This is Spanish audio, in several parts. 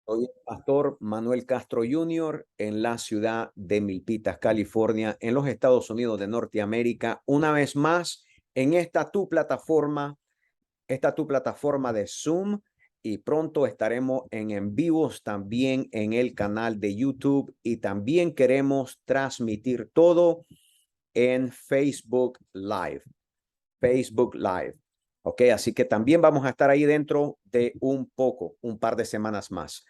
Soy el pastor Manuel Castro Jr. en la ciudad de Milpitas, California, en los Estados Unidos de Norteamérica. Una vez más, en esta tu plataforma de Zoom, y pronto estaremos en vivos también en el canal de YouTube, y también queremos transmitir todo en Facebook Live. Facebook Live. Ok, así que también vamos a estar ahí dentro de un par de semanas más.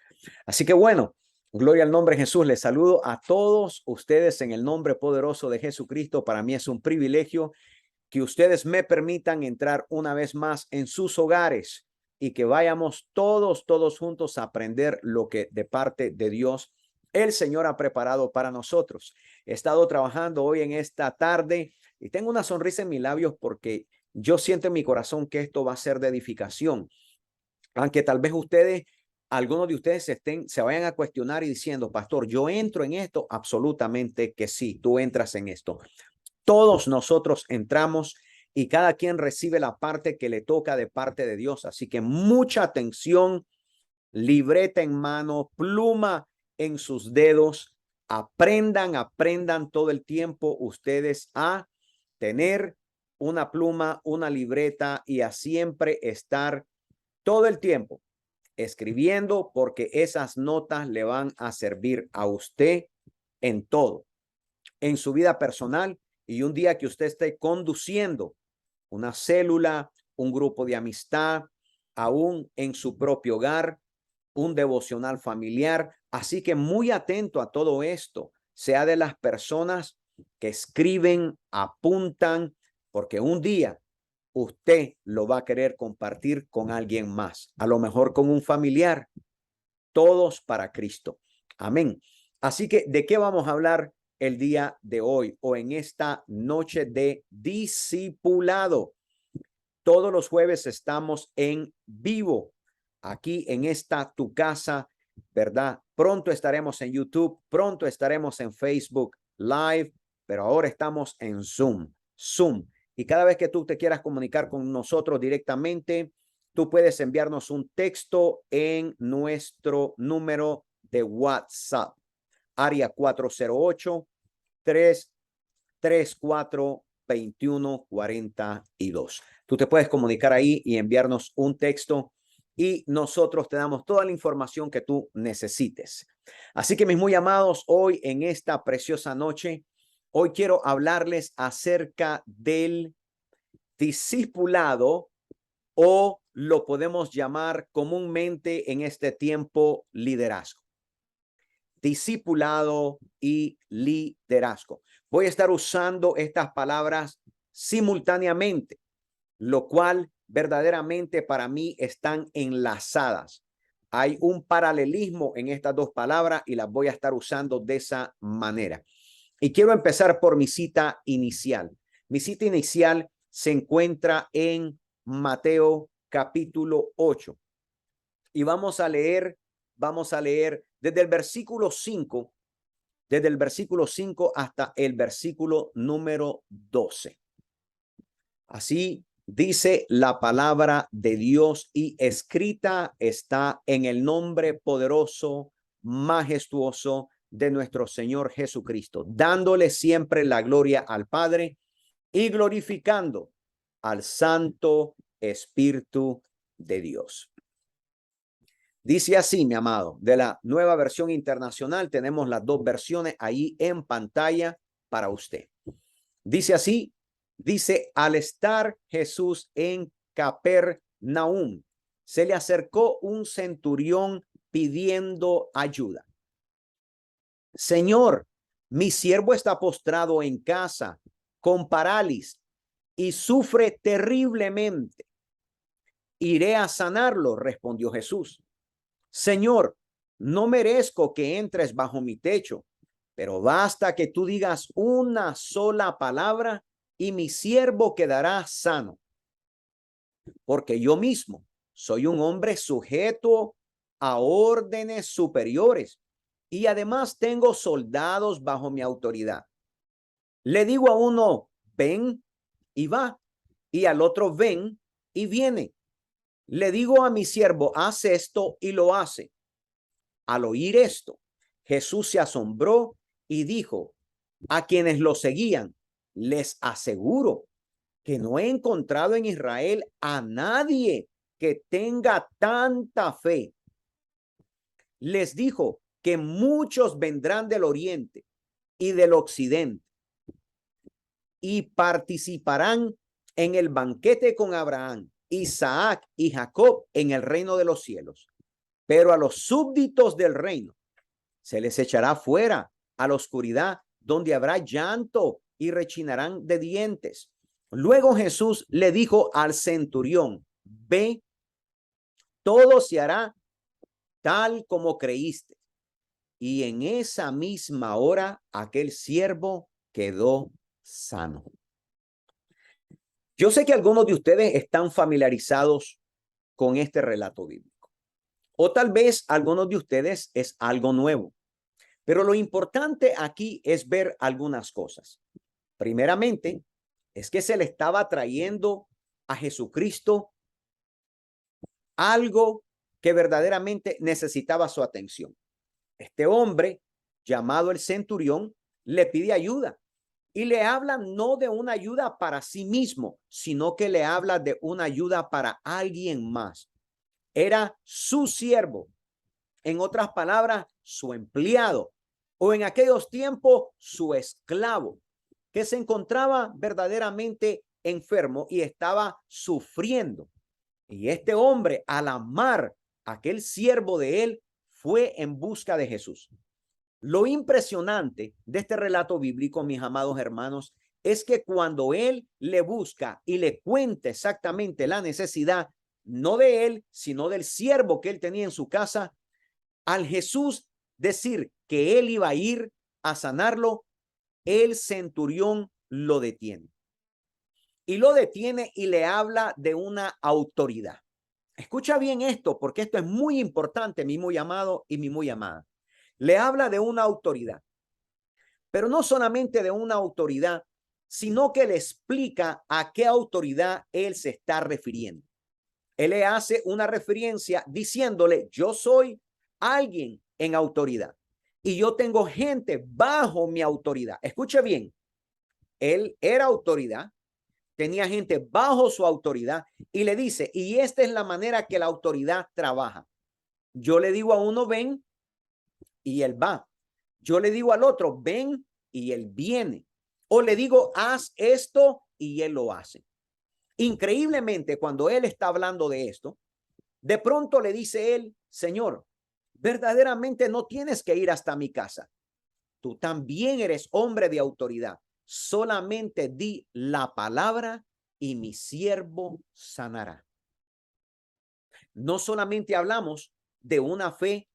Así que bueno, gloria al nombre de Jesús. Les saludo a todos ustedes en el nombre poderoso de Jesucristo. Para mí es un privilegio que ustedes me permitan entrar una vez más en sus hogares y que vayamos todos juntos a aprender lo que de parte de Dios el Señor ha preparado para nosotros. He estado trabajando hoy en esta tarde y tengo una sonrisa en mis labios porque yo siento en mi corazón que esto va a ser de edificación. Aunque tal vez algunos de ustedes se vayan a cuestionar y diciendo, pastor, yo entro en esto. Absolutamente que sí, tú entras en esto. Todos nosotros entramos y cada quien recibe la parte que le toca de parte de Dios. Así que mucha atención, libreta en mano, pluma en sus dedos. Aprendan todo el tiempo ustedes a tener una pluma, una libreta y a siempre estar todo el tiempo escribiendo, porque esas notas le van a servir a usted en todo, en su vida personal. Y un día que usted esté conduciendo una célula, un grupo de amistad, aún en su propio hogar, un devocional familiar. Así que muy atento a todo esto, sea de las personas que escriben, apuntan, porque un día usted lo va a querer compartir con alguien más, a lo mejor con un familiar, todos para Cristo. Amén. Así que, ¿de qué vamos a hablar el día de hoy o en esta noche de discipulado? Todos los jueves estamos en vivo aquí en esta tu casa, ¿verdad? Pronto estaremos en YouTube, pronto estaremos en Facebook Live, pero ahora estamos en Zoom. Y cada vez que tú te quieras comunicar con nosotros directamente, tú puedes enviarnos un texto en nuestro número de WhatsApp, área 408-334-2142. Tú te puedes comunicar ahí y enviarnos un texto y nosotros te damos toda la información que tú necesites. Así que mis muy amados, hoy en esta preciosa noche, hoy quiero hablarles acerca del discipulado, o lo podemos llamar comúnmente en este tiempo liderazgo. Discipulado y liderazgo. Voy a estar usando estas palabras simultáneamente, lo cual verdaderamente para mí están enlazadas. Hay un paralelismo en estas dos palabras y las voy a estar usando de esa manera. Y quiero empezar por mi cita inicial. Mi cita inicial se encuentra en Mateo capítulo 8 y vamos a leer desde el versículo 5, hasta el versículo número 12. Así dice la palabra de Dios, y escrita está en el nombre poderoso, majestuoso de nuestro Señor Jesucristo, dándole siempre la gloria al Padre y glorificando al Santo Espíritu de Dios. Dice así, mi amado, de la Nueva Versión Internacional. Tenemos las dos versiones ahí en pantalla para usted. Dice así, dice: al estar Jesús en Capernaum, se le acercó un centurión pidiendo ayuda. Señor, mi siervo está postrado en casa con parálisis y sufre terriblemente. Iré a sanarlo, respondió Jesús. Señor, no merezco que entres bajo mi techo, pero basta que tú digas una sola palabra y mi siervo quedará sano. Porque yo mismo soy un hombre sujeto a órdenes superiores y además tengo soldados bajo mi autoridad. Le digo a uno, ven, y va, y al otro, ven, y viene. Le digo a mi siervo, haz esto, y lo hace. Al oír esto, Jesús se asombró y dijo a quienes lo seguían: les aseguro que no he encontrado en Israel a nadie que tenga tanta fe. Les dijo que muchos vendrán del oriente y del occidente y participarán en el banquete con Abraham, Isaac y Jacob en el reino de los cielos. Pero a los súbditos del reino se les echará fuera a la oscuridad, donde habrá llanto y rechinarán de dientes. Luego Jesús le dijo al centurión: ve, todo se hará tal como creíste. Y en esa misma hora aquel siervo quedó sano. Yo sé que algunos de ustedes están familiarizados con este relato bíblico, o tal vez algunos de ustedes es algo nuevo, pero lo importante aquí es ver algunas cosas. Primeramente, es que se le estaba trayendo a Jesucristo algo que verdaderamente necesitaba su atención. Este hombre, llamado el centurión, le pide ayuda y le habla no de una ayuda para sí mismo, sino que le habla de una ayuda para alguien más. Era su siervo, en otras palabras, su empleado, o en aquellos tiempos, su esclavo, que se encontraba verdaderamente enfermo y estaba sufriendo. Y este hombre, al amar a aquel siervo de él, fue en busca de Jesús. Lo impresionante de este relato bíblico, mis amados hermanos, es que cuando él le busca y le cuenta exactamente la necesidad, no de él, sino del siervo que él tenía en su casa, al Jesús decir que él iba a ir a sanarlo, el centurión lo detiene. Y lo detiene y le habla de una autoridad. Escucha bien esto, porque esto es muy importante, mi muy amado y mi muy amada. Le habla de una autoridad, pero no solamente de una autoridad, sino que le explica a qué autoridad él se está refiriendo. Él le hace una referencia diciéndole: yo soy alguien en autoridad y yo tengo gente bajo mi autoridad. Escuche bien, él era autoridad, tenía gente bajo su autoridad y le dice: y esta es la manera que la autoridad trabaja. Yo le digo a uno: ven, y él va. Yo le digo al otro: ven, y él viene. O le digo: haz esto, y él lo hace. Increíblemente, cuando él está hablando de esto, de pronto le dice él: Señor, verdaderamente no tienes que ir hasta mi casa. Tú también eres hombre de autoridad. Solamente di la palabra y mi siervo sanará. No solamente hablamos de una fe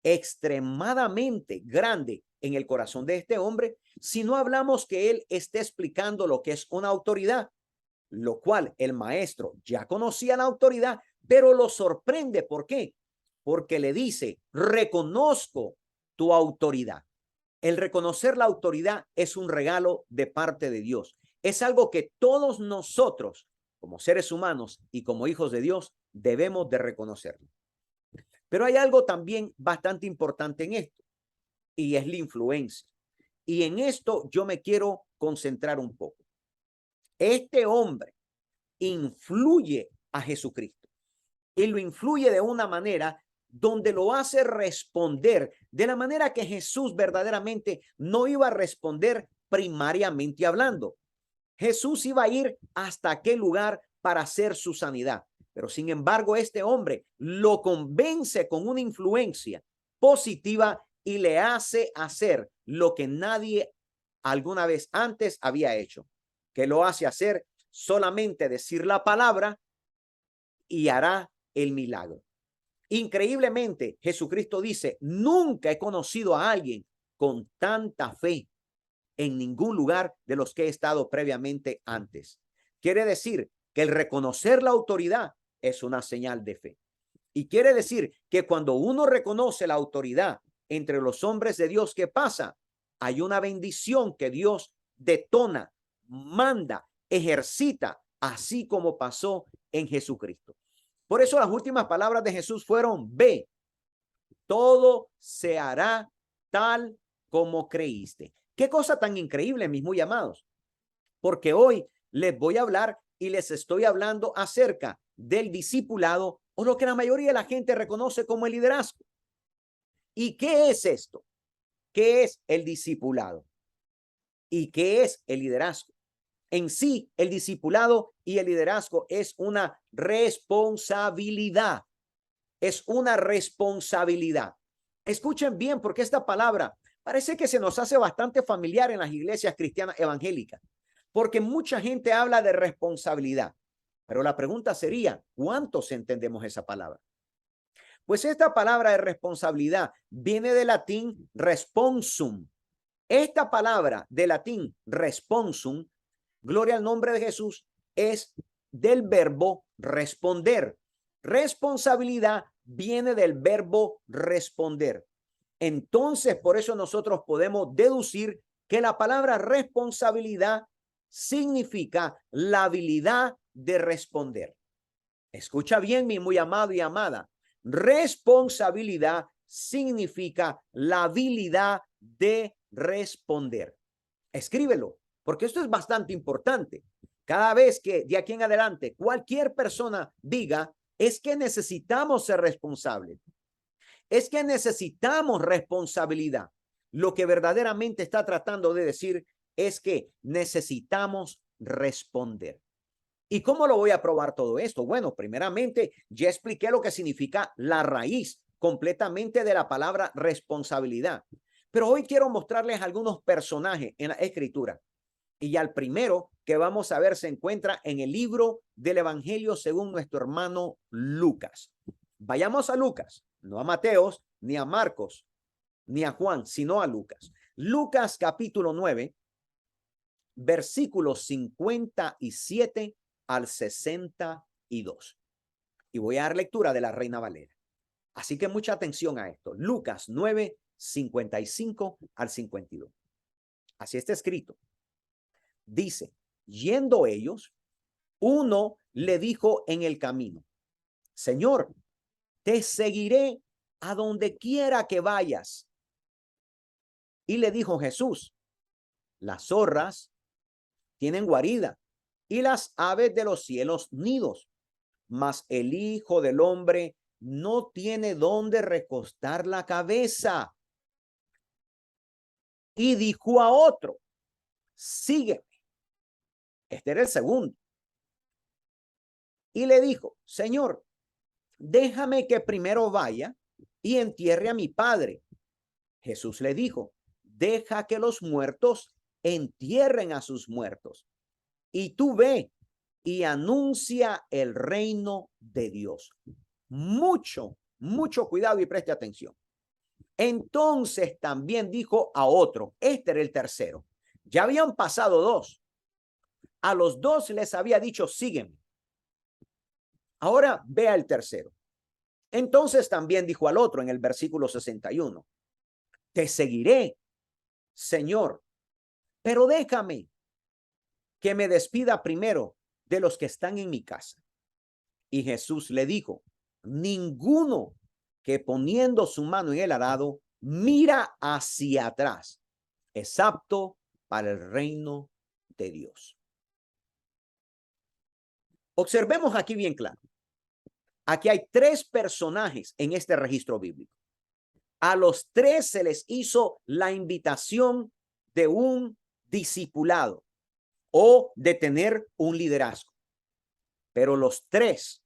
extremadamente grande en el corazón de este hombre, sino hablamos que él está explicando lo que es una autoridad, lo cual el maestro ya conocía la autoridad, pero lo sorprende. ¿Por qué? Porque le dice: reconozco tu autoridad. El reconocer la autoridad es un regalo de parte de Dios. Es algo que todos nosotros, como seres humanos y como hijos de Dios, debemos de reconocerlo. Pero hay algo también bastante importante en esto, y es la influencia. Y en esto yo me quiero concentrar un poco. Este hombre influye a Jesucristo y lo influye de una manera donde lo hace responder de la manera que Jesús verdaderamente no iba a responder primariamente hablando. Jesús iba a ir hasta aquel lugar para hacer su sanidad, pero sin embargo este hombre lo convence con una influencia positiva y le hace hacer lo que nadie alguna vez antes había hecho, que lo hace hacer solamente decir la palabra y hará el milagro. Increíblemente, Jesucristo dice: nunca he conocido a alguien con tanta fe en ningún lugar de los que he estado previamente antes. Quiere decir que el reconocer la autoridad es una señal de fe. Y quiere decir que cuando uno reconoce la autoridad entre los hombres de Dios, ¿qué pasa? Hay una bendición que Dios detona, manda, ejercita, así como pasó en Jesucristo. Por eso las últimas palabras de Jesús fueron: ve, todo se hará tal como creíste. Qué cosa tan increíble, mis muy amados, porque hoy les voy a hablar y les estoy hablando acerca del discipulado, o lo que la mayoría de la gente reconoce como el liderazgo. ¿Y qué es esto? ¿Qué es el discipulado? ¿Y qué es el liderazgo? En sí, el discipulado y el liderazgo es una responsabilidad. Es una responsabilidad. Escuchen bien, porque esta palabra parece que se nos hace bastante familiar en las iglesias cristianas evangélicas, porque mucha gente habla de responsabilidad. Pero la pregunta sería, ¿cuántos entendemos esa palabra? Pues esta palabra de responsabilidad viene del latín responsum. Esta palabra de latín responsum, gloria al nombre de Jesús, es del verbo responder. Responsabilidad viene del verbo responder. Entonces, por eso nosotros podemos deducir que la palabra responsabilidad significa la habilidad de responder. Escucha bien, mi muy amado y amada. Responsabilidad significa la habilidad de responder. Escríbelo, porque esto es bastante importante. Cada vez que de aquí en adelante cualquier persona diga, es que necesitamos ser responsables, es que necesitamos responsabilidad, lo que verdaderamente está tratando de decir es que necesitamos responder. ¿Y cómo lo voy a probar todo esto? Bueno, primeramente, ya expliqué lo que significa la raíz completamente de la palabra responsabilidad. Pero hoy quiero mostrarles algunos personajes en la escritura. Y ya el primero que vamos a ver se encuentra en el libro del Evangelio según nuestro hermano Lucas. Vayamos a Lucas, no a Mateos, ni a Marcos, ni a Juan, sino a Lucas. Lucas capítulo 9, versículos 57 al 62. Y voy a dar lectura de la Reina Valera. Así que mucha atención a esto. Lucas 9, 55 al 52. Así está escrito. Dice, yendo ellos, uno le dijo en el camino, Señor, te seguiré a donde quiera que vayas. Y le dijo Jesús, las zorras tienen guarida y las aves de los cielos nidos, mas el Hijo del Hombre no tiene dónde recostar la cabeza. Y dijo a otro, sígueme. Este era el segundo. Y le dijo, Señor, déjame que primero vaya y entierre a mi padre. Jesús le dijo, deja que los muertos entierren a sus muertos. Y tú ve y anuncia el reino de Dios. Mucho cuidado y preste atención. Entonces también dijo a otro, este era el tercero. Ya habían pasado dos. A los dos les había dicho, sígueme. Ahora ve al tercero. Entonces también dijo al otro en el versículo 61, te seguiré, Señor, pero déjame que me despida primero de los que están en mi casa. Y Jesús le dijo, ninguno que poniendo su mano en el arado mira hacia atrás es apto para el reino de Dios. Observemos aquí bien claro. Aquí hay tres personajes en este registro bíblico. A los tres se les hizo la invitación de un discipulado o de tener un liderazgo. Pero los tres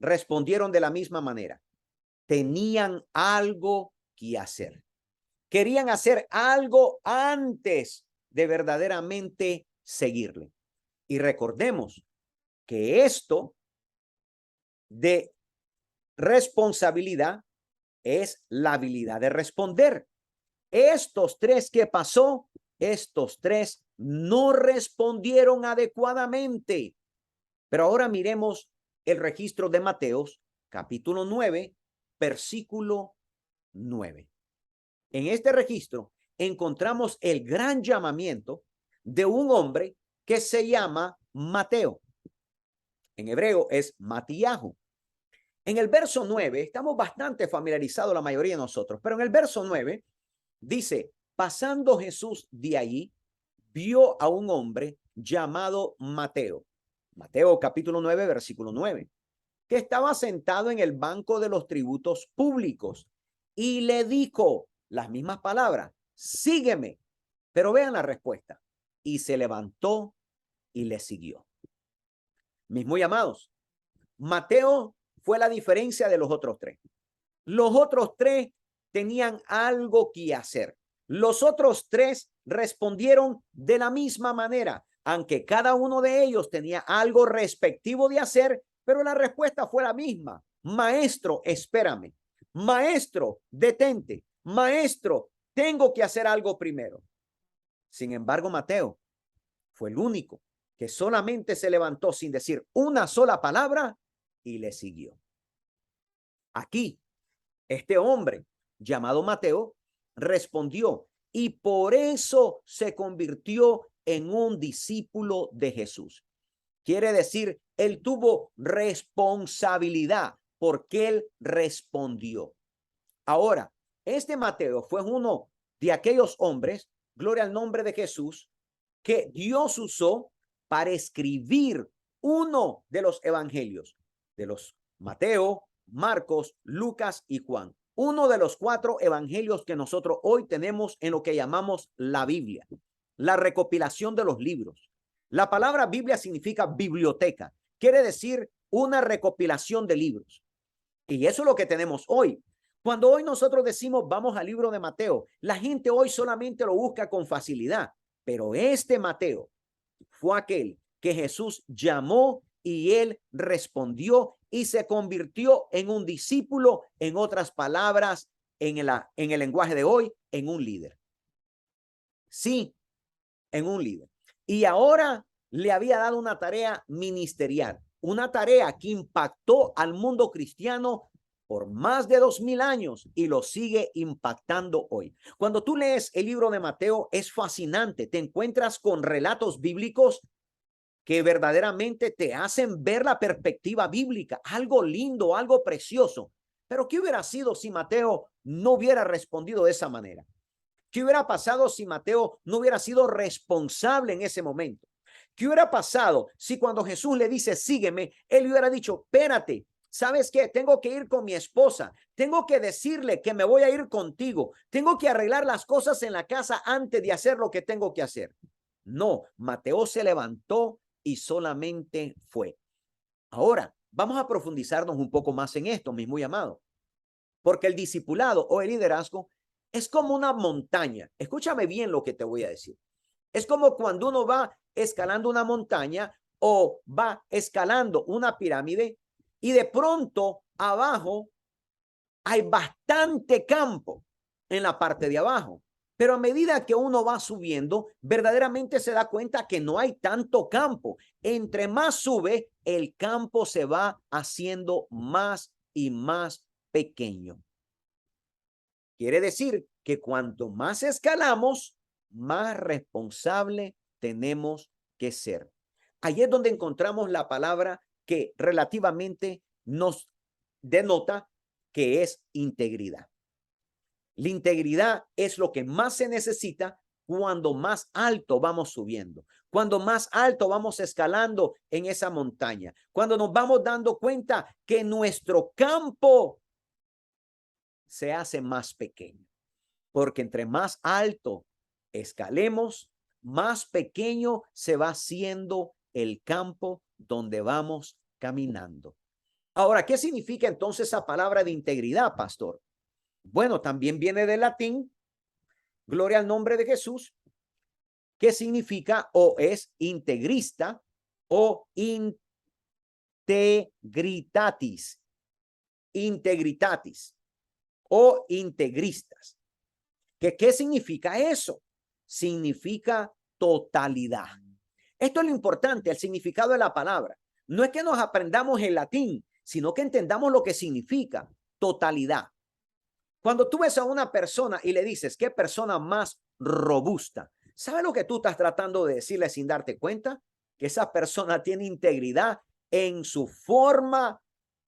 respondieron de la misma manera. Tenían algo que hacer. Querían hacer algo antes de verdaderamente seguirle. Y recordemos que esto de responsabilidad es la habilidad de responder. Estos tres que pasó, estos tres no respondieron adecuadamente. Pero ahora miremos el registro de Mateos, capítulo 9, versículo 9. En este registro encontramos el gran llamamiento de un hombre que se llama Mateo. En hebreo es Matiyahu. En el verso 9, estamos bastante familiarizados la mayoría de nosotros, pero en el verso 9 dice, pasando Jesús de allí, vio a un hombre llamado Mateo. Mateo capítulo 9, versículo 9, que estaba sentado en el banco de los tributos públicos y le dijo las mismas palabras, sígueme. Pero vean la respuesta. Y se levantó y le siguió. Mis muy amados, Mateo fue la diferencia de los otros tres. Los otros tres tenían algo que hacer. Los otros tres respondieron de la misma manera, aunque cada uno de ellos tenía algo respectivo de hacer, pero la respuesta fue la misma. Maestro, espérame. Maestro, detente. Maestro, tengo que hacer algo primero. Sin embargo, Mateo fue el único que solamente se levantó sin decir una sola palabra y le siguió. Aquí, este hombre llamado Mateo respondió y por eso se convirtió en un discípulo de Jesús. Quiere decir, él tuvo responsabilidad porque él respondió. Ahora, este Mateo fue uno de aquellos hombres, gloria al nombre de Jesús, que Dios usó para escribir uno de los evangelios, de los Mateo, Marcos, Lucas y Juan. Uno de los 4 evangelios que nosotros hoy tenemos en lo que llamamos la Biblia, la recopilación de los libros. La palabra Biblia significa biblioteca, quiere decir una recopilación de libros. Y eso es lo que tenemos hoy. Cuando hoy nosotros decimos vamos al libro de Mateo, la gente hoy solamente lo busca con facilidad, pero este Mateo fue aquel que Jesús llamó y él respondió y se convirtió en un discípulo, en otras palabras, en el lenguaje de hoy, en un líder. Sí, en un líder. Y ahora le había dado una tarea ministerial, una tarea que impactó al mundo cristiano por más de 2000 años y lo sigue impactando hoy. Cuando tú lees el libro de Mateo, es fascinante. Te encuentras con relatos bíblicos que verdaderamente te hacen ver la perspectiva bíblica, algo lindo, algo precioso. Pero ¿qué hubiera sido si Mateo no hubiera respondido de esa manera? ¿Qué hubiera pasado si Mateo no hubiera sido responsable en ese momento? ¿Qué hubiera pasado si cuando Jesús le dice, sígueme, él hubiera dicho, espérate, ¿sabes qué? Tengo que ir con mi esposa, tengo que decirle que me voy a ir contigo, tengo que arreglar las cosas en la casa antes de hacer lo que tengo que hacer. No, Mateo se levantó y solamente fue. Ahora, vamos a profundizarnos un poco más en esto, mis muy amados, porque el discipulado o el liderazgo es como una montaña. Escúchame bien lo que te voy a decir. Es como cuando uno va escalando una montaña o va escalando una pirámide y de pronto abajo hay bastante campo en la parte de abajo. Pero a medida que uno va subiendo, verdaderamente se da cuenta que no hay tanto campo. Entre más sube, el campo se va haciendo más y más pequeño. Quiere decir que cuanto más escalamos, más responsable tenemos que ser. Allí es donde encontramos la palabra que relativamente nos denota que es integridad. La integridad es lo que más se necesita cuando más alto vamos subiendo, cuando más alto vamos escalando en esa montaña, cuando nos vamos dando cuenta que nuestro campo se hace más pequeño, porque entre más alto escalemos, más pequeño se va haciendo el campo donde vamos caminando. Ahora, ¿qué significa entonces esa palabra de integridad, pastor? Bueno, también viene del latín, gloria al nombre de Jesús, que significa o es integrista o integritatis, integritatis o integristas. ¿Qué significa eso? Significa totalidad. Esto es lo importante, el significado de la palabra. No es que nos aprendamos el latín, sino que entendamos lo que significa totalidad. Cuando tú ves a una persona y le dices, ¿qué persona más robusta? ¿Sabes lo que tú estás tratando de decirle sin darte cuenta? Que esa persona tiene integridad en su forma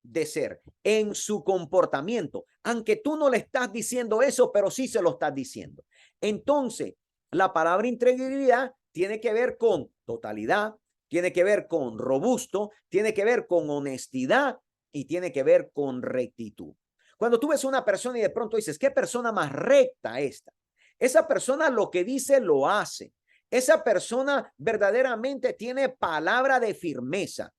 de ser, en su comportamiento, aunque tú no le estás diciendo eso, pero sí se lo estás diciendo. Entonces, la palabra integridad tiene que ver con totalidad, tiene que ver con robusto, tiene que ver con honestidad y tiene que ver con rectitud. Cuando tú ves una persona y de pronto dices, ¿qué persona más recta esta? Esa persona lo que dice lo hace. Esa persona verdaderamente tiene palabra de firmeza.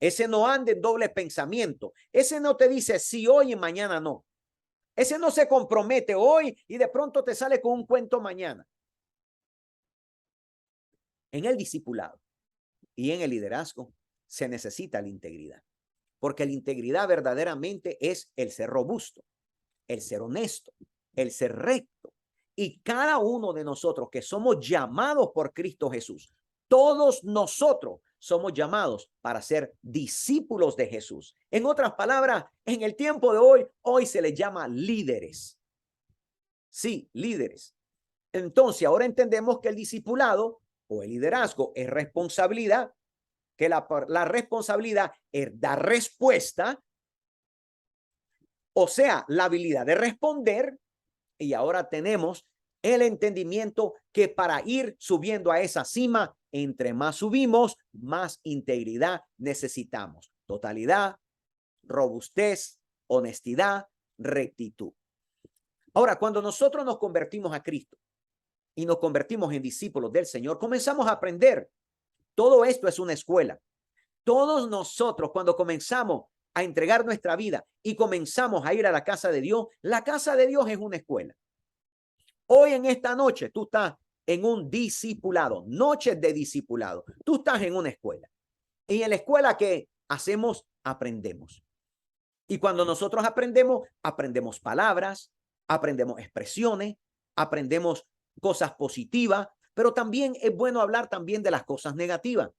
Ese no anda en doble pensamiento. Ese no te dice sí hoy y mañana no. Ese no se compromete hoy y de pronto te sale con un cuento mañana. En el discipulado y en el liderazgo se necesita la integridad, porque la integridad verdaderamente es el ser robusto, el ser honesto, el ser recto. Y cada uno de nosotros que somos llamados por Cristo Jesús, todos nosotros somos llamados para ser discípulos de Jesús. En otras palabras, en el tiempo de hoy se les llama líderes. Sí, líderes. Entonces, ahora entendemos que el discipulado o el liderazgo es responsabilidad, que la responsabilidad es dar respuesta, o sea, la habilidad de responder. Y ahora tenemos el entendimiento que para ir subiendo a esa cima, entre más subimos, más integridad necesitamos. Totalidad, robustez, honestidad, rectitud. Ahora, cuando nosotros nos convertimos a Cristo y nos convertimos en discípulos del Señor, comenzamos a aprender. Todo esto es una escuela. Todos nosotros, cuando comenzamos a entregar nuestra vida y comenzamos a ir a la casa de Dios, la casa de Dios es una escuela. Hoy en esta noche tú estás en un discipulado, noches de discipulado. Tú estás en una escuela. Y en la escuela que hacemos, aprendemos. Y cuando nosotros aprendemos, aprendemos palabras, aprendemos expresiones, aprendemos cosas positivas, pero también es bueno hablar también de las cosas negativas.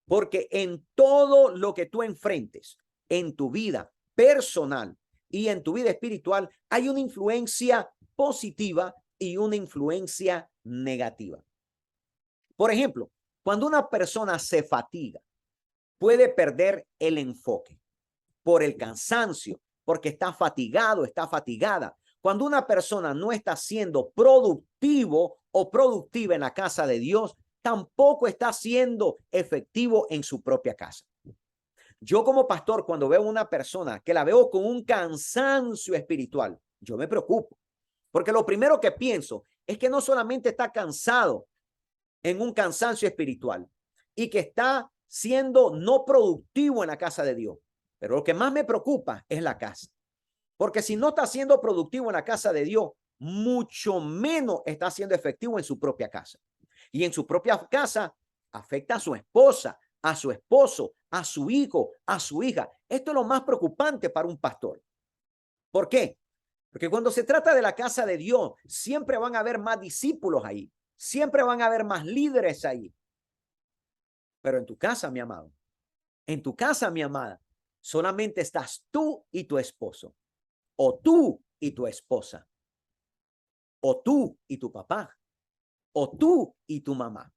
Porque en todo lo que tú enfrentes, en tu vida personal y en tu vida espiritual, hay una influencia positiva y una influencia negativa. Por ejemplo, cuando una persona se fatiga, puede perder el enfoque por el cansancio, porque está fatigado, está fatigada. Cuando una persona no está siendo productivo o productiva en la casa de Dios, tampoco está siendo efectivo en su propia casa. Yo como pastor, cuando veo una persona que la veo con un cansancio espiritual, yo me preocupo, porque lo primero que pienso es que no solamente está cansado en un cansancio espiritual y que está siendo no productivo en la casa de Dios, pero lo que más me preocupa es la casa, porque si no está siendo productivo en la casa de Dios, mucho menos está siendo efectivo en su propia casa. Y en su propia casa afecta a su esposa, a su esposo, a su hijo, a su hija. Esto es lo más preocupante para un pastor. ¿Por qué? Porque cuando se trata de la casa de Dios, siempre van a haber más discípulos ahí. Siempre van a haber más líderes ahí. Pero en tu casa, mi amado, en tu casa, mi amada, solamente estás tú y tu esposo, o tú y tu esposa, o tú y tu papá, o tú y tu mamá.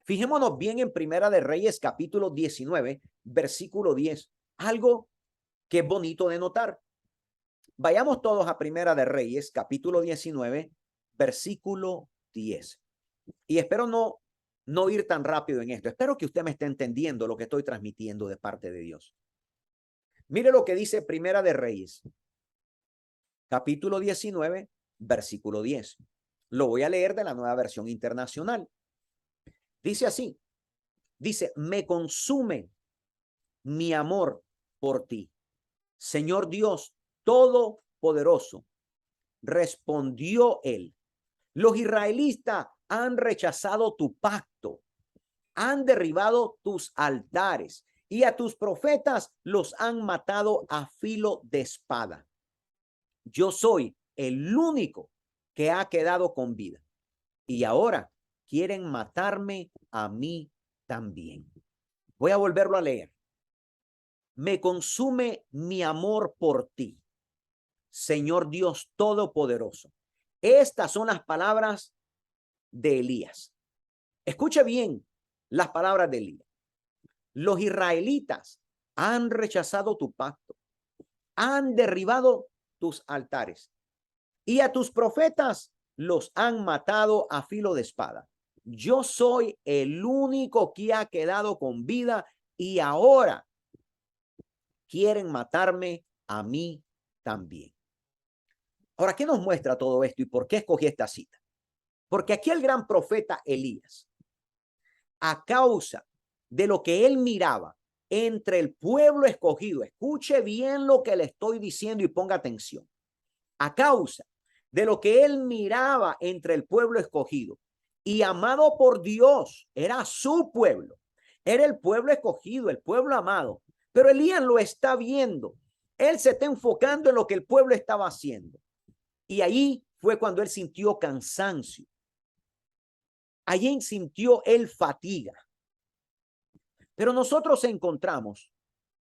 Fijémonos bien en Primera de Reyes, capítulo 19, versículo 10. Algo que es bonito de notar. Vayamos todos a Primera de Reyes, capítulo 19, versículo 10. Y espero no ir tan rápido en esto. Espero que usted me esté entendiendo lo que estoy transmitiendo de parte de Dios. Mire lo que dice Primera de Reyes, capítulo 19, versículo 10. Lo voy a leer de la Nueva Versión Internacional. Dice así, dice, me consume mi amor por ti, Señor Dios Todopoderoso. Respondió él, los israelitas han rechazado tu pacto, han derribado tus altares y a tus profetas los han matado a filo de espada. Yo soy el único que ha quedado con vida y ahora quieren matarme a mí también. Voy a volverlo a leer. Me consume mi amor por ti, Señor Dios Todopoderoso. Estas son las palabras de Elías. Escuche bien las palabras de Elías. Los israelitas han rechazado tu pacto, han derribado tus altares y a tus profetas los han matado a filo de espada. Yo soy el único que ha quedado con vida y ahora quieren matarme a mí también. Ahora, ¿qué nos muestra todo esto y por qué escogí esta cita? Porque aquí el gran profeta Elías, a causa de lo que él miraba entre el pueblo escogido, escuche bien lo que le estoy diciendo y ponga atención, a causa de lo que él miraba entre el pueblo escogido y amado por Dios, era su pueblo, era el pueblo escogido, el pueblo amado, pero Elías lo está viendo, él se está enfocando en lo que el pueblo estaba haciendo y ahí fue cuando él sintió cansancio, allí sintió él fatiga. Pero nosotros encontramos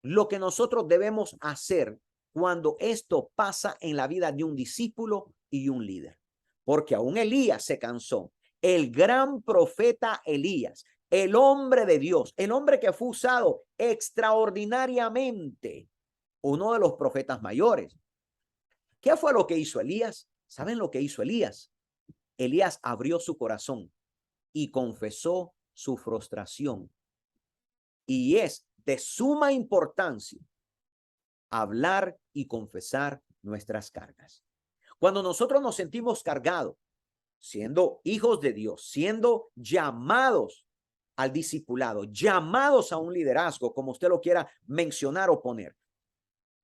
lo que nosotros debemos hacer cuando esto pasa en la vida de un discípulo y un líder. Porque aún Elías se cansó. El gran profeta Elías, el hombre de Dios, el hombre que fue usado extraordinariamente, uno de los profetas mayores. ¿Qué fue lo que hizo Elías? ¿Saben lo que hizo Elías? Elías abrió su corazón y confesó su frustración. Y es de suma importancia hablar y confesar nuestras cargas. Cuando nosotros nos sentimos cargados, siendo hijos de Dios, siendo llamados al discipulado, llamados a un liderazgo, como usted lo quiera mencionar o poner,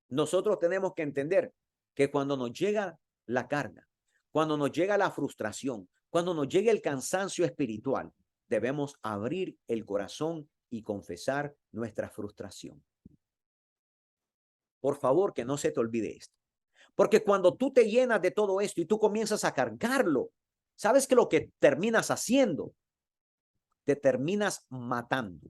nosotros tenemos que entender que cuando nos llega la carga, cuando nos llega la frustración, cuando nos llega el cansancio espiritual, debemos abrir el corazón y confesar nuestra frustración. Por favor, que no se te olvide esto. Porque cuando tú te llenas de todo esto y tú comienzas a cargarlo, ¿sabes qué lo que terminas haciendo? Te terminas matando.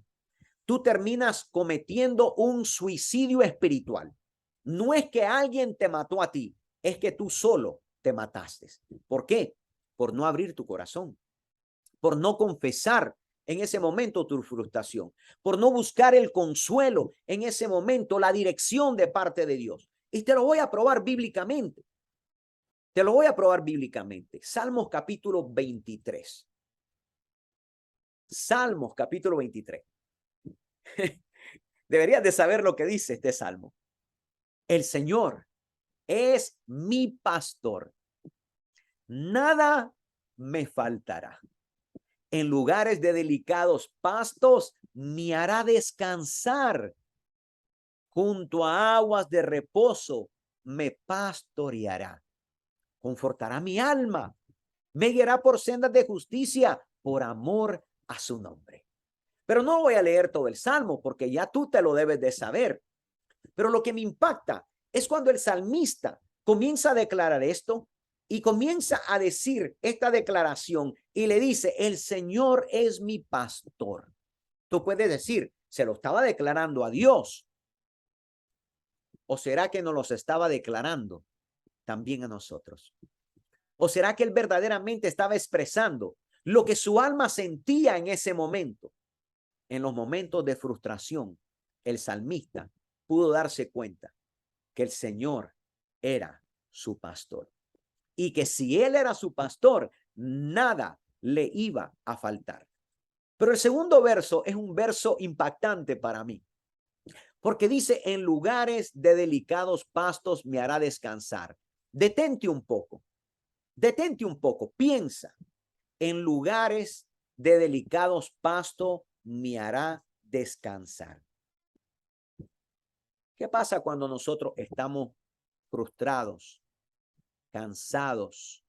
Tú terminas cometiendo un suicidio espiritual. No es que alguien te mató a ti, es que tú solo te mataste. ¿Por qué? Por no abrir tu corazón, por no confesar en ese momento tu frustración, por no buscar el consuelo en ese momento, la dirección de parte de Dios. Y te lo voy a probar bíblicamente. Te lo voy a probar bíblicamente. Salmos capítulo 23. Salmos capítulo 23. Deberías de saber lo que dice este salmo. El Señor es mi pastor. Nada me faltará. En lugares de delicados pastos me hará descansar. Junto a aguas de reposo me pastoreará. Confortará mi alma. Me guiará por sendas de justicia por amor a su nombre. Pero no voy a leer todo el salmo porque ya tú te lo debes de saber. Pero lo que me impacta es cuando el salmista comienza a declarar esto y comienza a decir esta declaración y le dice, el Señor es mi pastor. Tú puedes decir, se lo estaba declarando a Dios. ¿O será que nos los estaba declarando también a nosotros? ¿O será que él verdaderamente estaba expresando lo que su alma sentía en ese momento? En los momentos de frustración, el salmista pudo darse cuenta que el Señor era su pastor y que si él era su pastor, nada le iba a faltar. Pero el segundo verso es un verso impactante para mí, porque dice, en lugares de delicados pastos me hará descansar. Detente un poco, piensa, en lugares de delicados pastos me hará descansar. ¿Qué pasa cuando nosotros estamos frustrados, cansados,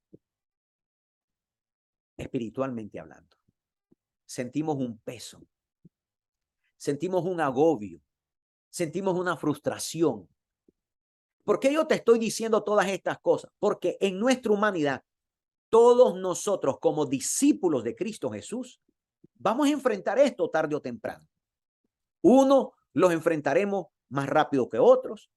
espiritualmente hablando? Sentimos un peso, sentimos un agobio, sentimos una frustración. ¿Por qué yo te estoy diciendo todas estas cosas? Porque en nuestra humanidad, todos nosotros como discípulos de Cristo Jesús, vamos a enfrentar esto tarde o temprano. Uno los enfrentaremos más rápido que otros.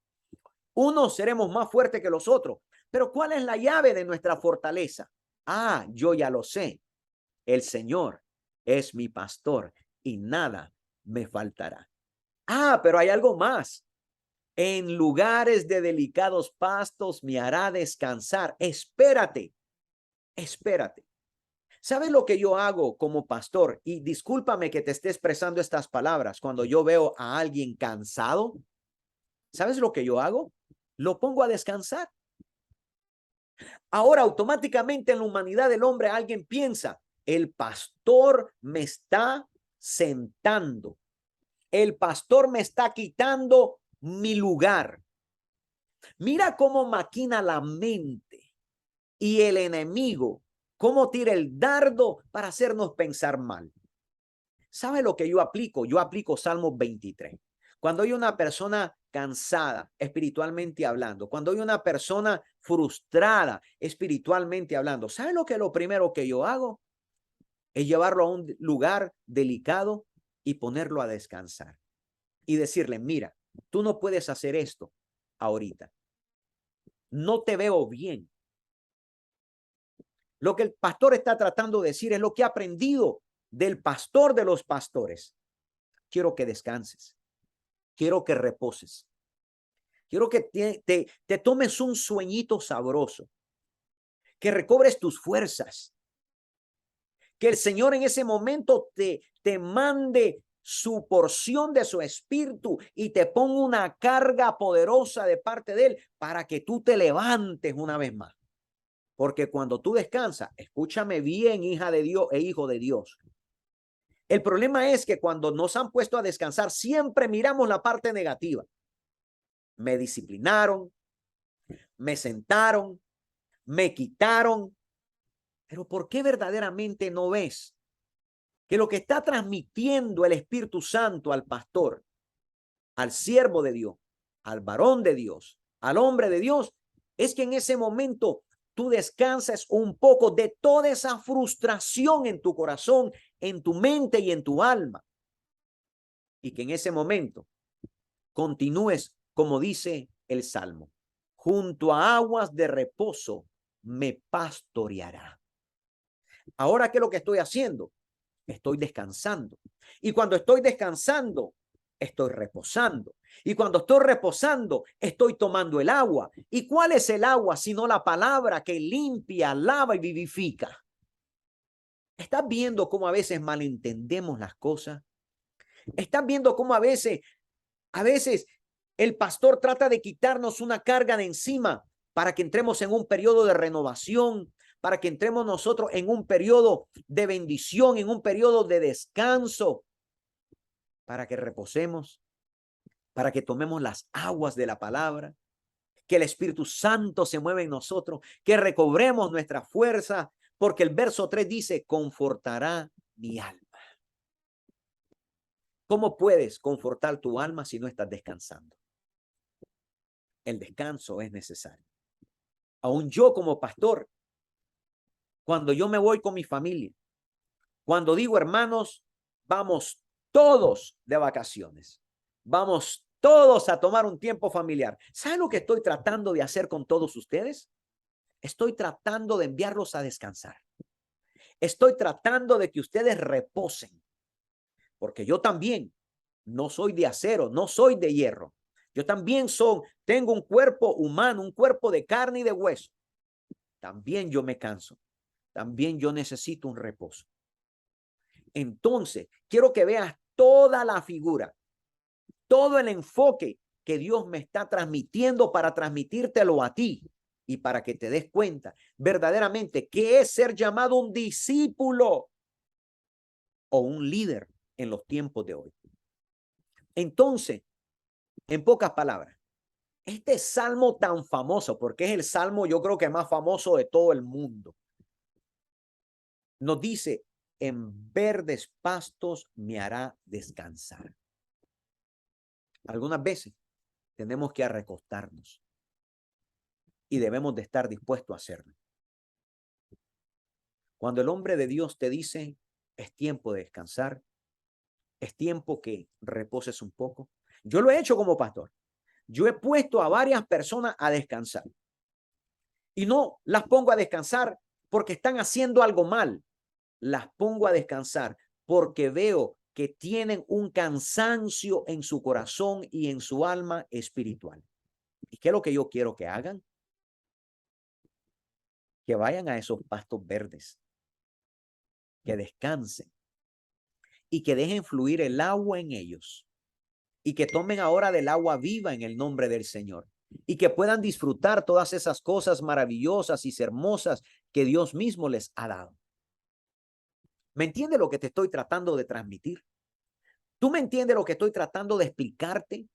Unos seremos más fuertes que los otros. Pero ¿cuál es la llave de nuestra fortaleza? Ah, yo ya lo sé. El Señor es mi pastor y nada me faltará. Ah, pero hay algo más. En lugares de delicados pastos me hará descansar. Espérate, espérate. ¿Sabes lo que yo hago como pastor? Y discúlpame que te esté expresando estas palabras. Cuando yo veo a alguien cansado, ¿sabes lo que yo hago? Lo pongo a descansar. Ahora, automáticamente en la humanidad del hombre, alguien piensa, el pastor me está sentando. El pastor me está quitando mi lugar. Mira cómo maquina la mente y el enemigo, cómo tira el dardo para hacernos pensar mal. ¿Sabe lo que yo aplico? Yo aplico Salmos 23. Cuando hay una persona cansada espiritualmente hablando, cuando hay una persona frustrada espiritualmente hablando, ¿sabe lo primero que yo hago? Es llevarlo a un lugar delicado y ponerlo a descansar. Y decirle, mira, tú no puedes hacer esto ahorita. No te veo bien. Lo que el pastor está tratando de decir es lo que ha aprendido del pastor de los pastores. Quiero que descanses. Quiero que reposes. Quiero que te tomes un sueñito sabroso. Que recobres tus fuerzas. Que el Señor en ese momento te mande su porción de su espíritu y te ponga una carga poderosa de parte de él para que tú te levantes una vez más. Porque cuando tú descansas, escúchame bien, hija de Dios e hijo de Dios. El problema es que cuando nos han puesto a descansar, siempre miramos la parte negativa. Me disciplinaron, me sentaron, me quitaron. Pero ¿por qué verdaderamente no ves que lo que está transmitiendo el Espíritu Santo al pastor, al siervo de Dios, al varón de Dios, al hombre de Dios, es que en ese momento tú descansas un poco de toda esa frustración en tu corazón, en tu mente y en tu alma? Y que en ese momento continúes, como dice el Salmo, junto a aguas de reposo me pastoreará. Ahora, ¿qué es lo que estoy haciendo? Estoy descansando. Y cuando estoy descansando, estoy reposando. Y cuando estoy reposando, estoy tomando el agua. ¿Y cuál es el agua sino la palabra que limpia, lava y vivifica? ¿Estás viendo cómo a veces malentendemos las cosas? ¿Estás viendo cómo a veces el pastor trata de quitarnos una carga de encima para que entremos en un periodo de renovación, para que entremos nosotros en un periodo de bendición, en un periodo de descanso, para que reposemos, para que tomemos las aguas de la palabra, que el Espíritu Santo se mueva en nosotros, que recobremos nuestra fuerza, porque el verso 3 dice, confortará mi alma. ¿Cómo puedes confortar tu alma si no estás descansando? El descanso es necesario. Aún yo como pastor, cuando yo me voy con mi familia, cuando digo, hermanos, vamos todos de vacaciones, vamos todos a tomar un tiempo familiar. ¿Saben lo que estoy tratando de hacer con todos ustedes? Estoy tratando de enviarlos a descansar. Estoy tratando de que ustedes reposen, porque yo también no soy de acero, no soy de hierro. Yo también tengo un cuerpo humano, un cuerpo de carne y de hueso. También yo me canso. También yo necesito un reposo. Entonces, quiero que veas toda la figura, todo el enfoque que Dios me está transmitiendo para transmitírtelo a ti y para que te des cuenta verdaderamente qué es ser llamado un discípulo o un líder en los tiempos de hoy. Entonces, en pocas palabras, este salmo tan famoso, porque es el salmo yo creo que más famoso de todo el mundo, nos dice, en verdes pastos me hará descansar. Algunas veces tenemos que recostarnos y debemos de estar dispuestos a hacerlo. Cuando el hombre de Dios te dice, es tiempo de descansar, es tiempo que reposes un poco. Yo lo he hecho como pastor. Yo he puesto a varias personas a descansar y no las pongo a descansar porque están haciendo algo mal. Las pongo a descansar porque veo que tienen un cansancio en su corazón y en su alma espiritual. ¿Y qué es lo que yo quiero que hagan? Que vayan a esos pastos verdes, que descansen y que dejen fluir el agua en ellos y que tomen ahora del agua viva en el nombre del Señor y que puedan disfrutar todas esas cosas maravillosas y hermosas que Dios mismo les ha dado. ¿Me entiendes lo que te estoy tratando de transmitir? ¿Tú me entiendes lo que estoy tratando de explicarte?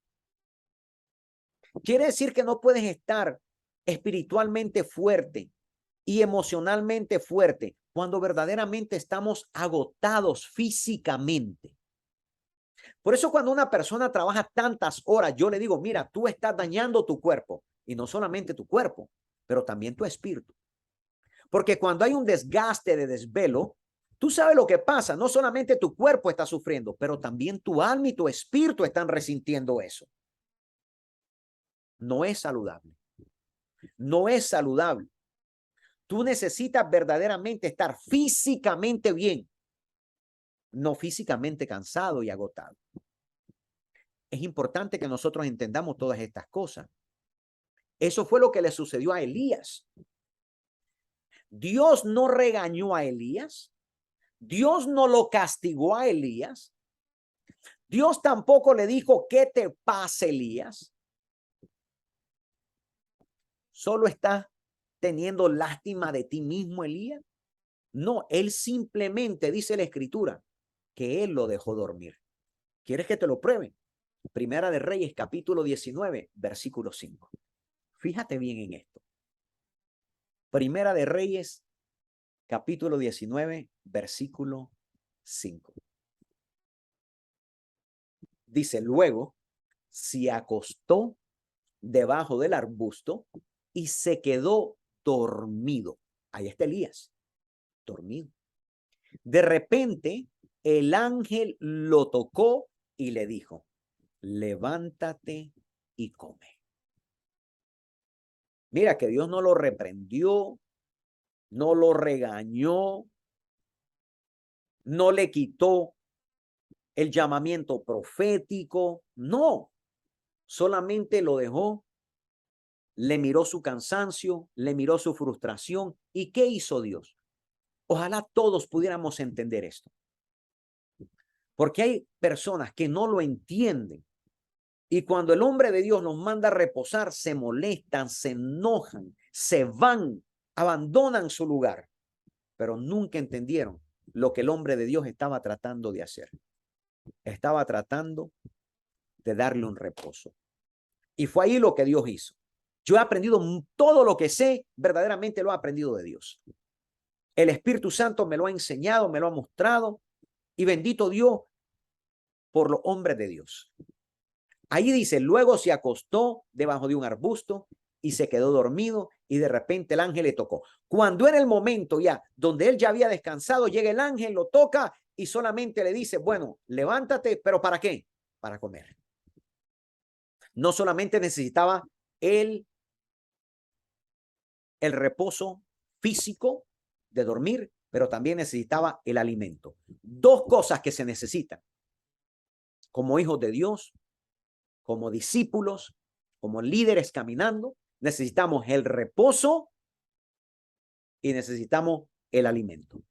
Quiere decir que no puedes estar espiritualmente fuerte y emocionalmente fuerte cuando verdaderamente estamos agotados físicamente. Por eso cuando una persona trabaja tantas horas, yo le digo, mira, tú estás dañando tu cuerpo y no solamente tu cuerpo, pero también tu espíritu. Porque cuando hay un desgaste de desvelo, tú sabes lo que pasa, no solamente tu cuerpo está sufriendo, pero también tu alma y tu espíritu están resintiendo eso. No es saludable. No es saludable. Tú necesitas verdaderamente estar físicamente bien, no físicamente cansado y agotado. Es importante que nosotros entendamos todas estas cosas. Eso fue lo que le sucedió a Elías. Dios no regañó a Elías. Dios no lo castigó a Elías. Dios tampoco le dijo, ¿qué te pasa, Elías? ¿Solo estás teniendo lástima de ti mismo, Elías? No, él simplemente, dice la Escritura, que él lo dejó dormir. ¿Quieres que te lo prueben? Primera de Reyes, capítulo 19, versículo 5. Fíjate bien en esto. Primera de Reyes, capítulo 19, versículo 5. Dice, luego se acostó debajo del arbusto y se quedó dormido. Ahí está Elías, dormido. De repente, el ángel lo tocó y le dijo, levántate y come. Mira que Dios no lo reprendió, no lo regañó, no le quitó el llamamiento profético, no, solamente lo dejó, le miró su cansancio, le miró su frustración. ¿Y qué hizo Dios? Ojalá todos pudiéramos entender esto, porque hay personas que no lo entienden y cuando el hombre de Dios los manda a reposar, se molestan, se enojan, se van, abandonan su lugar, pero nunca entendieron lo que el hombre de Dios estaba tratando de hacer. Estaba tratando de darle un reposo. Y fue ahí lo que Dios hizo. Yo he aprendido todo lo que sé, verdaderamente lo he aprendido de Dios. El Espíritu Santo me lo ha enseñado, me lo ha mostrado y bendito Dios por los hombres de Dios. Ahí dice, luego se acostó debajo de un arbusto y se quedó dormido y de repente el ángel le tocó. Cuando era el momento ya donde él ya había descansado, llega el ángel, lo toca y solamente le dice, bueno, levántate, pero ¿para qué? Para comer. No solamente necesitaba el reposo físico de dormir, pero también necesitaba el alimento. Dos cosas que se necesitan como hijos de Dios, como discípulos, como líderes caminando. Necesitamos el reposo y necesitamos el alimento.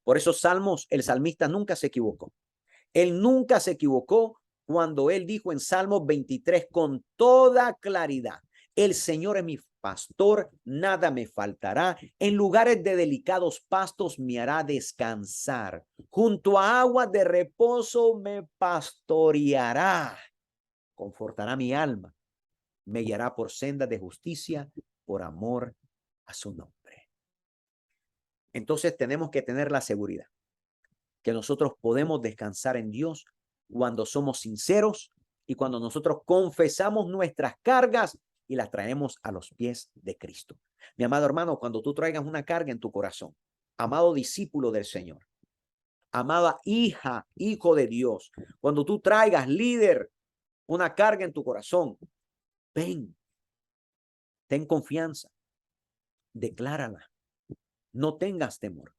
Por eso Salmos, el salmista nunca se equivocó. Él nunca se equivocó cuando él dijo en Salmos 23 con toda claridad, el Señor es mi pastor, nada me faltará. En lugares de delicados pastos me hará descansar. Junto a aguas de reposo me pastoreará. Confortará mi alma. Me guiará por sendas de justicia por amor a su nombre. Entonces tenemos que tener la seguridad que nosotros podemos descansar en Dios cuando somos sinceros y cuando nosotros confesamos nuestras cargas y las traemos a los pies de Cristo. Mi amado hermano, cuando tú traigas una carga en tu corazón, amado discípulo del Señor, amada hija, hijo de Dios, cuando tú traigas, líder, una carga en tu corazón, ven, ten confianza, declárala, no tengas temor.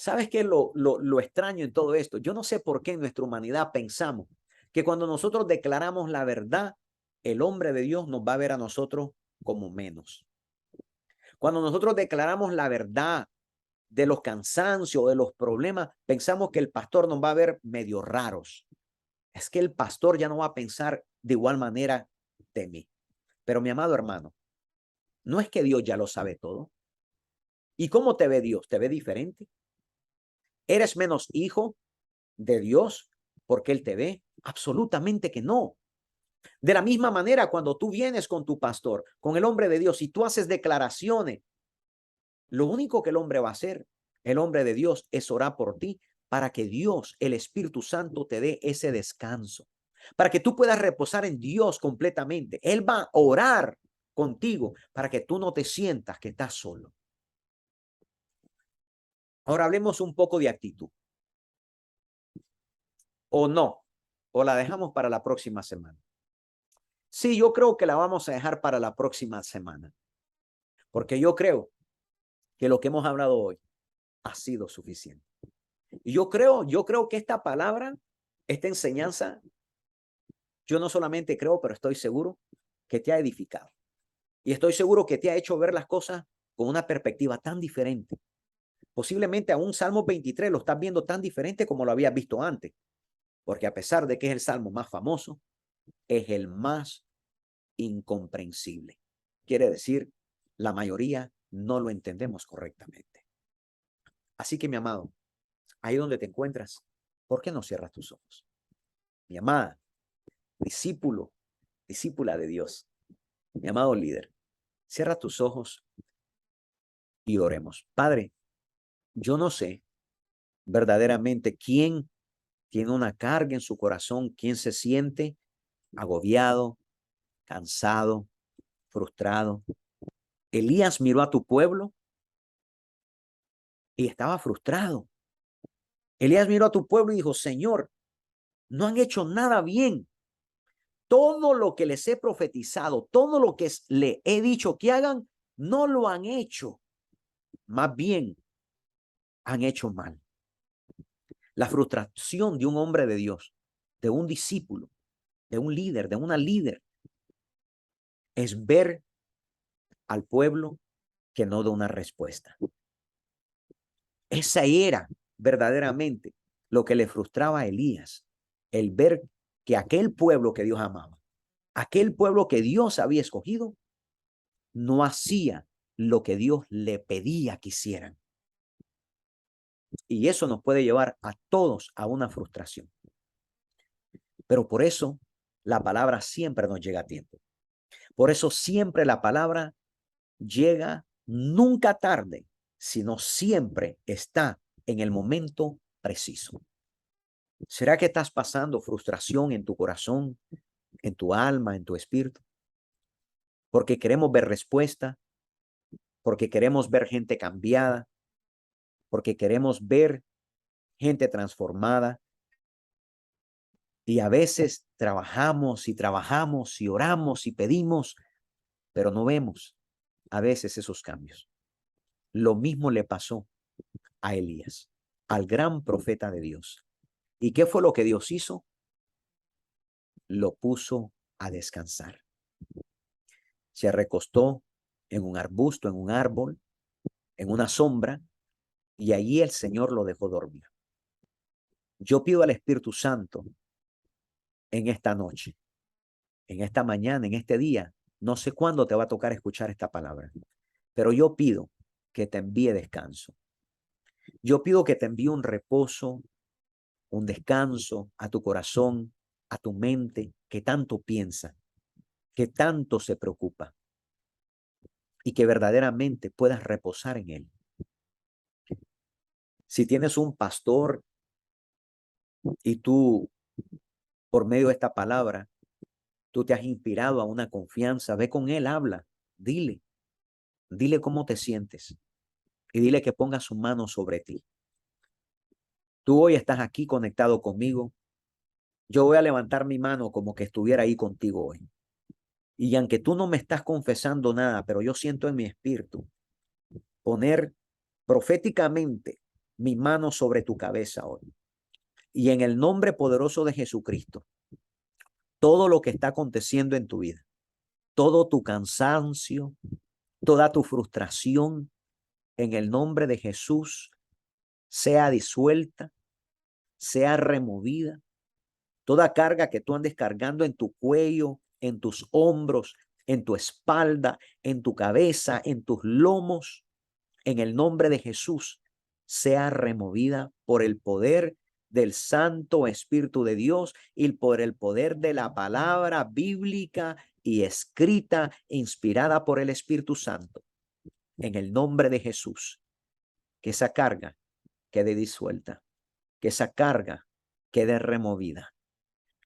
¿Sabes qué es lo extraño en todo esto? Yo no sé por qué en nuestra humanidad pensamos que cuando nosotros declaramos la verdad, el hombre de Dios nos va a ver a nosotros como menos. Cuando nosotros declaramos la verdad de los cansancios, de los problemas, pensamos que el pastor nos va a ver medio raros. Es que el pastor ya no va a pensar de igual manera de mí. Pero mi amado hermano, no es que Dios ya lo sabe todo. ¿Y cómo te ve Dios? ¿Te ve diferente? ¿Eres menos hijo de Dios porque Él te ve? Absolutamente que no. De la misma manera, cuando tú vienes con tu pastor, con el hombre de Dios, y tú haces declaraciones, lo único que el hombre va a hacer, el hombre de Dios, es orar por ti para que Dios, el Espíritu Santo, te dé ese descanso, para que tú puedas reposar en Dios completamente. Él va a orar contigo para que tú no te sientas que estás solo. Ahora hablemos un poco de actitud. O no, o la dejamos para la próxima semana. Sí, yo creo que la vamos a dejar para la próxima semana, porque yo creo que lo que hemos hablado hoy ha sido suficiente. Y yo creo que esta palabra, esta enseñanza, yo no solamente creo, pero estoy seguro que te ha edificado. Y estoy seguro que te ha hecho ver las cosas con una perspectiva tan diferente. Posiblemente aún Salmo 23 lo estás viendo tan diferente como lo habías visto antes, porque a pesar de que es el salmo más famoso, es el más incomprensible. Quiere decir, la mayoría no lo entendemos correctamente. Así que, mi amado, ahí donde te encuentras, ¿por qué no cierras tus ojos? Mi amada, discípulo, discípula de Dios, mi amado líder, cierra tus ojos y oremos. Padre, yo no sé verdaderamente quién tiene una carga en su corazón, quién se siente agobiado, cansado, frustrado. Elías miró a tu pueblo y estaba frustrado. Elías miró a tu pueblo y dijo, Señor, no han hecho nada bien. Todo lo que les he profetizado, todo lo que le he dicho que hagan, no lo han hecho. Más bien, han hecho mal. La frustración de un hombre de Dios, de un discípulo, de un líder, de una líder, es ver al pueblo que no da una respuesta. Esa era verdaderamente lo que le frustraba a Elías, el ver que aquel pueblo que Dios amaba, aquel pueblo que Dios había escogido, no hacía lo que Dios le pedía que hicieran. Y eso nos puede llevar a todos a una frustración. Pero por eso la palabra siempre nos llega a tiempo. Por eso siempre la palabra llega nunca tarde, sino siempre está en el momento preciso. ¿Será que estás pasando frustración en tu corazón, en tu alma, en tu espíritu? Porque queremos ver respuesta, porque queremos ver gente cambiada, porque queremos ver gente transformada. Y a veces trabajamos y oramos y pedimos, pero no vemos a veces esos cambios. Lo mismo le pasó a Elías, al gran profeta de Dios. ¿Y qué fue lo que Dios hizo? Lo puso a descansar. Se recostó en un arbusto, en un árbol, en una sombra, y allí el Señor lo dejó dormir. Yo pido al Espíritu Santo en esta noche, en esta mañana, en este día, no sé cuándo te va a tocar escuchar esta palabra, pero yo pido que te envíe descanso. Yo pido que te envíe un reposo, un descanso a tu corazón, a tu mente, que tanto piensa, que tanto se preocupa, y que verdaderamente puedas reposar en él. Si tienes un pastor y tú, por medio de esta palabra, tú te has inspirado a una confianza, ve con él, habla, dile cómo te sientes y dile que ponga su mano sobre ti. Tú hoy estás aquí conectado conmigo. Yo voy a levantar mi mano como que estuviera ahí contigo hoy. Y aunque tú no me estás confesando nada, pero yo siento en mi espíritu poner proféticamente mi mano sobre tu cabeza hoy. Y en el nombre poderoso de Jesucristo, todo lo que está aconteciendo en tu vida, todo tu cansancio, toda tu frustración, en el nombre de Jesús, sea disuelta, sea removida. Toda carga que tú andes cargando en tu cuello, en tus hombros, en tu espalda, en tu cabeza, en tus lomos, en el nombre de Jesús, sea removida por el poder del Santo Espíritu de Dios y por el poder de la palabra bíblica y escrita, inspirada por el Espíritu Santo. En el nombre de Jesús, que esa carga quede disuelta, que esa carga quede removida.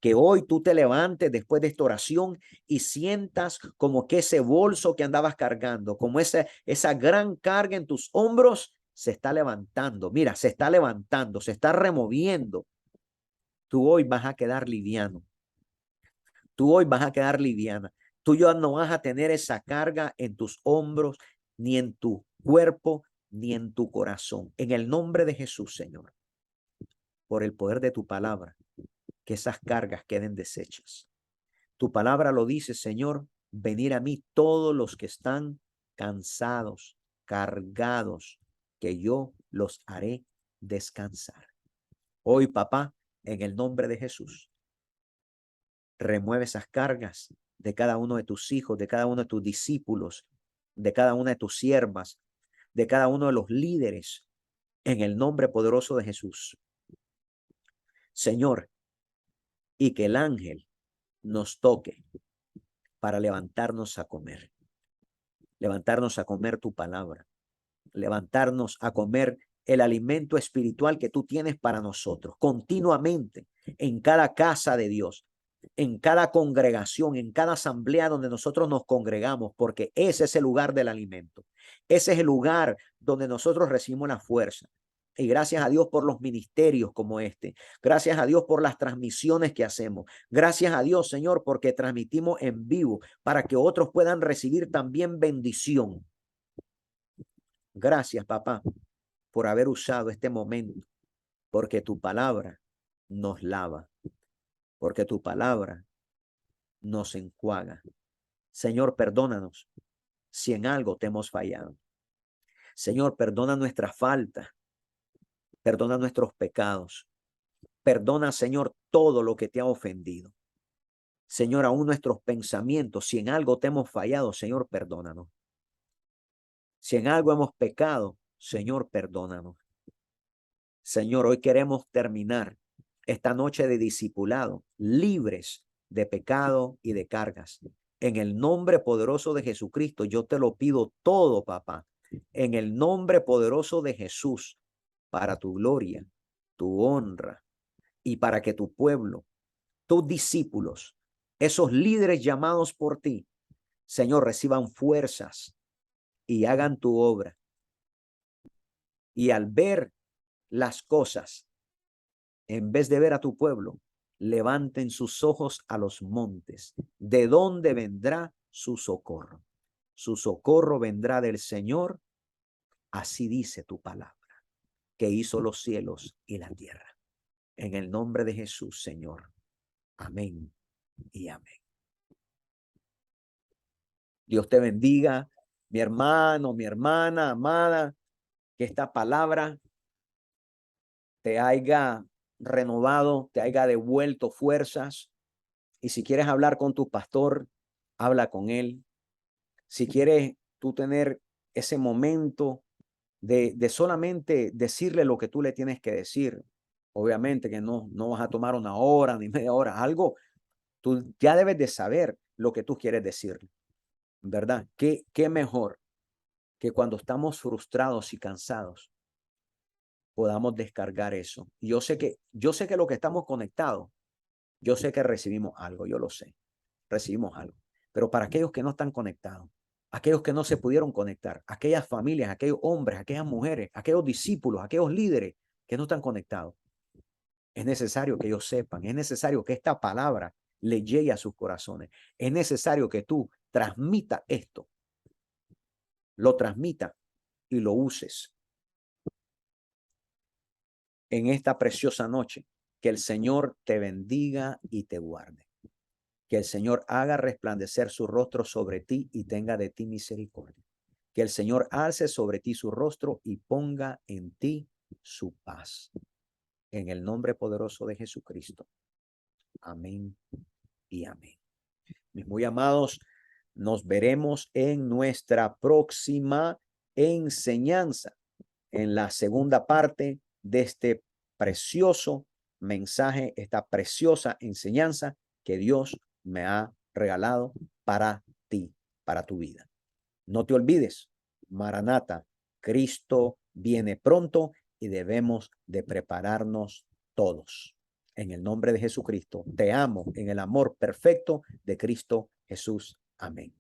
Que hoy tú te levantes después de esta oración y sientas como que ese bolso que andabas cargando, como esa gran carga en tus hombros, se está levantando. Mira, se está levantando, se está removiendo. Tú hoy vas a quedar liviano. Tú hoy vas a quedar liviana. Tú ya no vas a tener esa carga en tus hombros, ni en tu cuerpo, ni en tu corazón. En el nombre de Jesús, Señor, por el poder de tu palabra, que esas cargas queden deshechas. Tu palabra lo dice, Señor, venir a mí todos los que están cansados, cargados, que yo los haré descansar. Hoy, papá, en el nombre de Jesús, remueve esas cargas de cada uno de tus hijos, de cada uno de tus discípulos, de cada una de tus siervas, de cada uno de los líderes, en el nombre poderoso de Jesús. Señor, y que el ángel nos toque para levantarnos a comer tu palabra, levantarnos a comer el alimento espiritual que tú tienes para nosotros continuamente en cada casa de Dios, en cada congregación, en cada asamblea donde nosotros nos congregamos, porque ese es el lugar del alimento. Ese es el lugar donde nosotros recibimos la fuerza. Y gracias a Dios por los ministerios como este. Gracias a Dios por las transmisiones que hacemos. Gracias a Dios, Señor, porque transmitimos en vivo para que otros puedan recibir también bendición. Gracias, papá, por haber usado este momento, porque tu palabra nos lava, porque tu palabra nos enjuaga. Señor, perdónanos si en algo te hemos fallado. Señor, perdona nuestra falta, perdona nuestros pecados. Perdona, Señor, todo lo que te ha ofendido. Señor, aún nuestros pensamientos, si en algo te hemos fallado, Señor, perdónanos. Si en algo hemos pecado, Señor, perdónanos. Señor, hoy queremos terminar esta noche de discipulado, libres de pecado y de cargas. En el nombre poderoso de Jesucristo, yo te lo pido todo, papá. En el nombre poderoso de Jesús, para tu gloria, tu honra y para que tu pueblo, tus discípulos, esos líderes llamados por ti, Señor, reciban fuerzas y hagan tu obra. Y al ver las cosas, en vez de ver a tu pueblo, levanten sus ojos a los montes. ¿De dónde vendrá su socorro? Su socorro vendrá del Señor. Así dice tu palabra, que hizo los cielos y la tierra. En el nombre de Jesús, Señor. Amén y amén. Dios te bendiga, mi hermano, mi hermana, amada, que esta palabra te haya renovado, te haya devuelto fuerzas. Y si quieres hablar con tu pastor, habla con él. Si quieres tú tener ese momento de solamente decirle lo que tú le tienes que decir, obviamente que no vas a tomar una hora ni media hora, algo, tú ya debes de saber lo que tú quieres decirle, ¿verdad? ¿Qué mejor que cuando estamos frustrados y cansados podamos descargar eso? Y yo sé que lo que estamos conectados, yo sé que recibimos algo, yo lo sé, recibimos algo. Pero para aquellos que no están conectados, aquellos que no se pudieron conectar, aquellas familias, aquellos hombres, aquellas mujeres, aquellos discípulos, aquellos líderes que no están conectados, es necesario que ellos sepan, es necesario que esta palabra le llegue a sus corazones. Es necesario que tú transmita esto, lo transmita y lo uses en esta preciosa noche. Que el Señor te bendiga y te guarde. Que el Señor haga resplandecer su rostro sobre ti y tenga de ti misericordia. Que el Señor alce sobre ti su rostro y ponga en ti su paz. En el nombre poderoso de Jesucristo. Amén y amén. Mis muy amados, nos veremos en nuestra próxima enseñanza, en la segunda parte de este precioso mensaje, esta preciosa enseñanza que Dios me ha regalado para ti, para tu vida. No te olvides, Maranata, Cristo viene pronto y debemos de prepararnos todos. En el nombre de Jesucristo, te amo en el amor perfecto de Cristo Jesús. Amén.